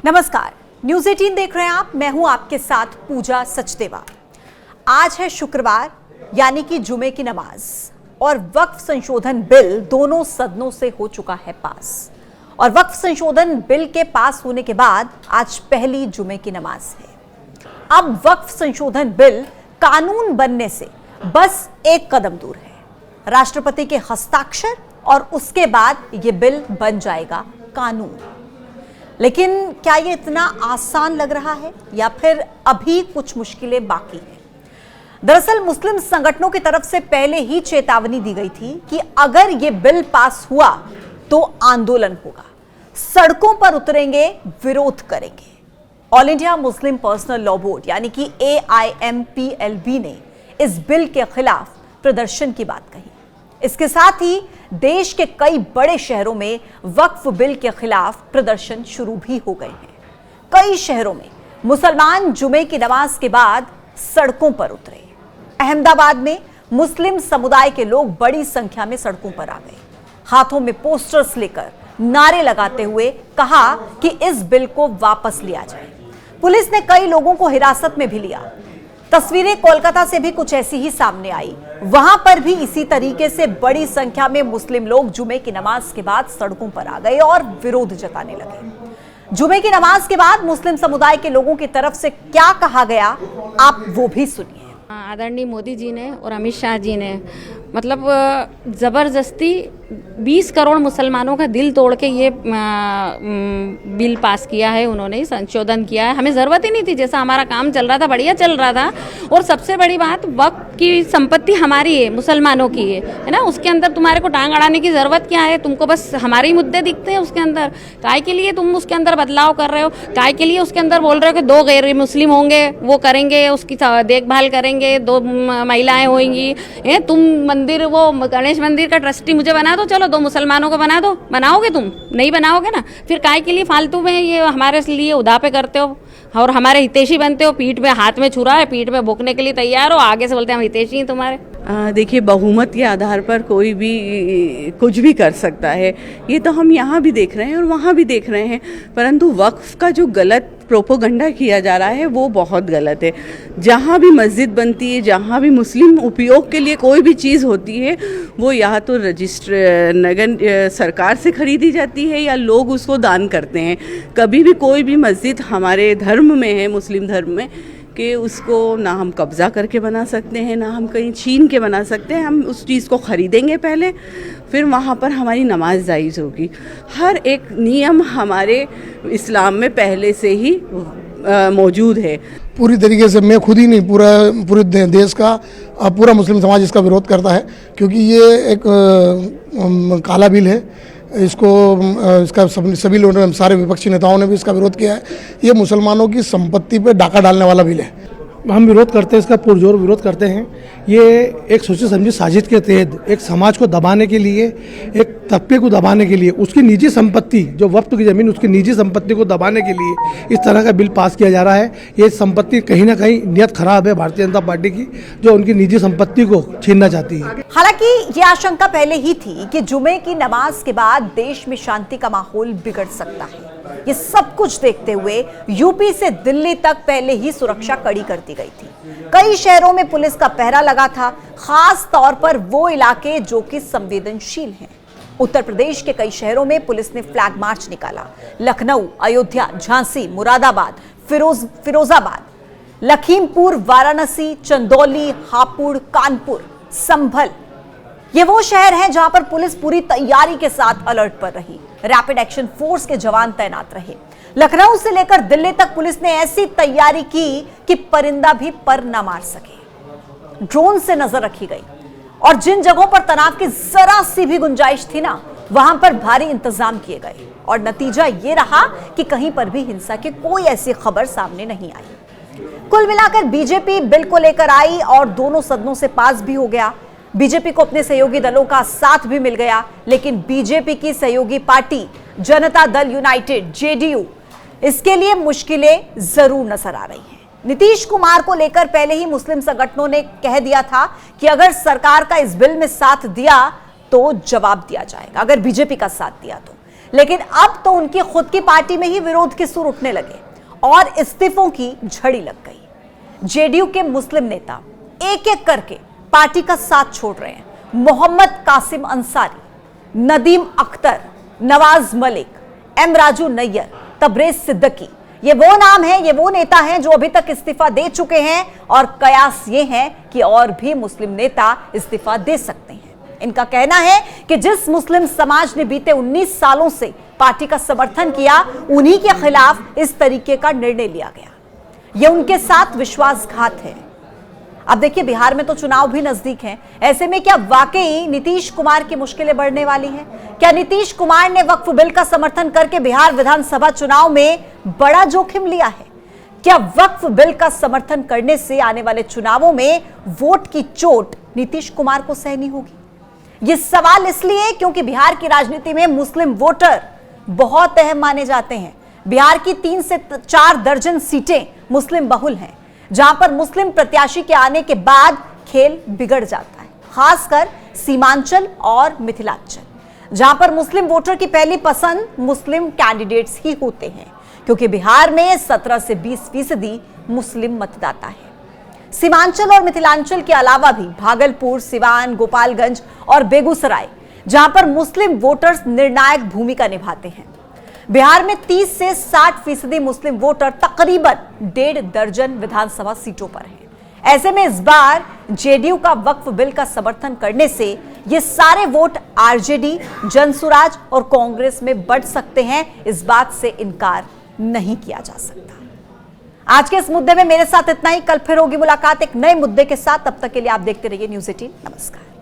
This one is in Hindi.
नमस्कार, न्यूज 18 देख रहे हैं आप। मैं हूं आपके साथ पूजा सचदेवा। आज है शुक्रवार, यानी कि जुमे की नमाज, और वक्फ संशोधन बिल दोनों सदनों से हो चुका है पास। और वक्फ संशोधन बिल के पास होने के बाद आज पहली जुमे की नमाज है। अब वक्फ संशोधन बिल कानून बनने से बस एक कदम दूर है। राष्ट्रपति के हस्ताक्षर और उसके बाद यह बिल बन जाएगा कानून। लेकिन क्या ये इतना आसान लग रहा है या फिर अभी कुछ मुश्किलें बाकी हैं? दरअसल मुस्लिम संगठनों की तरफ से पहले ही चेतावनी दी गई थी कि अगर ये बिल पास हुआ तो आंदोलन होगा, सड़कों पर उतरेंगे, विरोध करेंगे। All India Muslim personal law board यानी कि AIMPLB ने इस बिल के खिलाफ प्रदर्शन की बात कही। इसके साथ ही देश के कई बड़े शहरों में वक्फ बिल के खिलाफ प्रदर्शन शुरू भी हो गए हैं। कई शहरों में मुसलमान जुमे की नमाज के बाद सड़कों पर उतरे। अहमदाबाद में मुस्लिम समुदाय के लोग बड़ी संख्या में सड़कों पर आ गए। हाथों में पोस्टर्स लेकर नारे लगाते हुए कहा कि इस बिल को वापस लिया जाए। पुलिस ने कई लोगों को हिरासत में भी लिया। तस्वीरें कोलकाता से भी कुछ ऐसी ही सामने आई। वहां पर भी इसी तरीके से बड़ी संख्या में मुस्लिम लोग जुमे की नमाज के बाद सड़कों पर आ गए और विरोध जताने लगे। जुमे की नमाज के बाद मुस्लिम समुदाय के लोगों की तरफ से क्या कहा गया, आप वो भी सुनिए। आदरणीय मोदी जी ने और अमित शाह जी ने मतलब ज़बरदस्ती 20 करोड़ मुसलमानों का दिल तोड़ के ये बिल पास किया है। उन्होंने संशोधन किया है। हमें ज़रूरत ही नहीं थी, जैसा हमारा काम चल रहा था बढ़िया चल रहा था। और सबसे बड़ी बात, वक्फ की संपत्ति हमारी है, मुसलमानों की है ना। उसके अंदर तुम्हारे को टांग अड़ाने की ज़रूरत क्या है? तुमको बस हमारे ही मुद्दे दिखते हैं उसके अंदर। काय के लिए तुम उसके अंदर बदलाव कर रहे हो? काय के लिए उसके अंदर बोल रहे हो कि 2 गैर मुस्लिम होंगे, वो करेंगे, उसकी देखभाल करेंगे, 2 महिलाएं होंगी। तुम मंदिर, वो गणेश मंदिर का ट्रस्टी मुझे बना दो, चलो 2 मुसलमानों को बना दो। बनाओगे? तुम नहीं बनाओगे ना। फिर काय के लिए फालतू में ये हमारे लिए उदापे करते हो और हमारे हितैषी बनते हो? पीठ में हाथ में छुरा है, पीठ में भोंकने के लिए तैयार हो, आगे से बोलते हैं हम हितैषी हैं तुम्हारे। देखिए, बहुमत के आधार पर कोई भी कुछ भी कर सकता है। ये तो हम यहाँ भी देख रहे हैं और वहाँ भी देख रहे हैं। परंतु वक्फ का जो गलत प्रोपोगंडा किया जा रहा है वो बहुत गलत है। जहाँ भी मस्जिद बनती है, जहाँ भी मुस्लिम उपयोग के लिए कोई भी चीज़ होती है, वो या तो सरकार से खरीदी जाती है या लोग उसको दान करते हैं। कभी भी कोई भी मस्जिद हमारे धर्म में है, मुस्लिम धर्म में, कि उसको ना हम कब्ज़ा करके बना सकते हैं, ना हम कहीं छीन के बना सकते हैं। हम उस चीज़ को ख़रीदेंगे पहले, फिर वहाँ पर हमारी नमाज जायज़ होगी। हर एक नियम हमारे इस्लाम में पहले से ही मौजूद है। पूरी तरीके से मैं खुद ही नहीं, पूरे देश का पूरा मुस्लिम समाज इसका विरोध करता है, क्योंकि ये एक काला बिल है। इसका सभी लोगों ने, सारे विपक्षी नेताओं ने भी इसका विरोध किया है। ये मुसलमानों की संपत्ति पे डाका डालने वाला बिल है। हम विरोध करते हैं, इसका पुरजोर विरोध करते हैं। ये एक सोची समझी साजिश के तहत एक समाज को दबाने के लिए, एक तबके को दबाने के लिए, उसकी निजी संपत्ति, जो वक्फ की ज़मीन, उसकी निजी संपत्ति को दबाने के लिए इस तरह का बिल पास किया जा रहा है। ये संपत्ति कहीं ना कहीं नियत खराब है भारतीय जनता पार्टी की, जो उनकी निजी संपत्ति को छीनना चाहती है। हालांकि ये आशंका पहले ही थी कि जुमे की नमाज के बाद देश में शांति का माहौल बिगड़ सकता है। ये सब कुछ देखते हुए यूपी से दिल्ली तक पहले ही सुरक्षा कड़ी कर दी गई थी। कई शहरों में पुलिस का पहरा लगा था, खास तौर पर वो इलाके जो कि संवेदनशील हैं। उत्तर प्रदेश के कई शहरों में पुलिस ने फ्लैग मार्च निकाला। लखनऊ, अयोध्या, झांसी, मुरादाबाद, फिरोजाबाद, लखीमपुर, वाराणसी, चंदौली, हापुड़, कानपुर, संभल, ये वो शहर हैं जहां पर पुलिस पूरी तैयारी के साथ अलर्ट पर रही। रैपिड एक्शन फोर्स के जवान तैनात रहे। लखनऊ से लेकर दिल्ली तक पुलिस ने ऐसी तैयारी की कि परिंदा भी पर न मार सके। ड्रोन से नजर रखी गई और जिन जगहों पर तनाव की जरा सी भी गुंजाइश थी ना, वहां पर भारी इंतजाम किए गए। और नतीजा ये रहा कि कहीं पर भी हिंसा की कोई ऐसी खबर सामने नहीं आई। कुल मिलाकर बीजेपी बिल को लेकर आई और दोनों सदनों से पास भी हो गया। बीजेपी को अपने सहयोगी दलों का साथ भी मिल गया, लेकिन बीजेपी की सहयोगी party Janata Dal United JDU, इसके लिए मुश्किलें जरूर नजर आ रही हैं। नीतीश कुमार को लेकर पहले ही मुस्लिम संगठनों ने कह दिया था कि अगर सरकार का इस बिल में साथ दिया तो जवाब दिया जाएगा, अगर बीजेपी का साथ दिया तो। लेकिन अब तो उनकी खुद की पार्टी में ही विरोध के सुर उठने लगे और इस्तीफों की झड़ी लग गई। जेडीयू के मुस्लिम नेता एक एक करके पार्टी का साथ छोड़ रहे हैं। मोहम्मद कासिम अंसारी, नदीम अख्तर, नवाज मलिक, एम राजू नैयर, तबरेज सिद्दीकी, ये वो नाम हैं, ये वो नेता हैं जो अभी तक इस्तीफा दे चुके हैं और कयास ये है कि और भी मुस्लिम नेता इस्तीफा दे सकते हैं। इनका कहना है कि जिस मुस्लिम समाज ने बीते 19 सालों से पार्टी का समर्थन किया, उन्हीं के खिलाफ इस तरीके का निर्णय लिया गया। यह उनके साथ विश्वासघात है। अब देखिए, बिहार में तो चुनाव भी नजदीक हैं। ऐसे में क्या वाकई नीतीश कुमार की मुश्किलें बढ़ने वाली हैं? क्या नीतीश कुमार ने वक्फ बिल का समर्थन करके बिहार विधानसभा चुनाव में बड़ा जोखिम लिया है? क्या वक्फ बिल का समर्थन करने से आने वाले चुनावों में वोट की चोट नीतीश कुमार को सहनी होगी? यह सवाल इसलिए क्योंकि बिहार की राजनीति में मुस्लिम वोटर बहुत अहम माने जाते हैं। बिहार की 3 से 4 दर्जन सीटें मुस्लिम बहुल हैं, जहां पर मुस्लिम प्रत्याशी के आने के बाद खेल बिगड़ जाता है, खासकर सीमांचल और मिथिलांचल, जहां पर मुस्लिम वोटर की पहली पसंद मुस्लिम कैंडिडेट्स ही होते हैं, क्योंकि बिहार में 17 से 20% मुस्लिम मतदाता है। सीमांचल और मिथिलांचल के अलावा भी भागलपुर, सिवान, गोपालगंज और बेगूसराय, जहां पर मुस्लिम वोटर्स निर्णायक भूमिका निभाते हैं। बिहार में 30 से 60% मुस्लिम वोटर तकरीबन 1.5 दर्जन विधानसभा सीटों पर हैं। ऐसे में इस बार जेडीयू का वक्फ बिल का समर्थन करने से ये सारे वोट आरजेडी, जनसुराज और कांग्रेस में बढ़ सकते हैं। इस बात से इनकार नहीं किया जा सकता। आज के इस मुद्दे में मेरे साथ इतना ही। कल फिर होगी मुलाकात एक नए मुद्दे के साथ। तब तक के लिए आप देखते रहिए न्यूज़ 18। नमस्कार।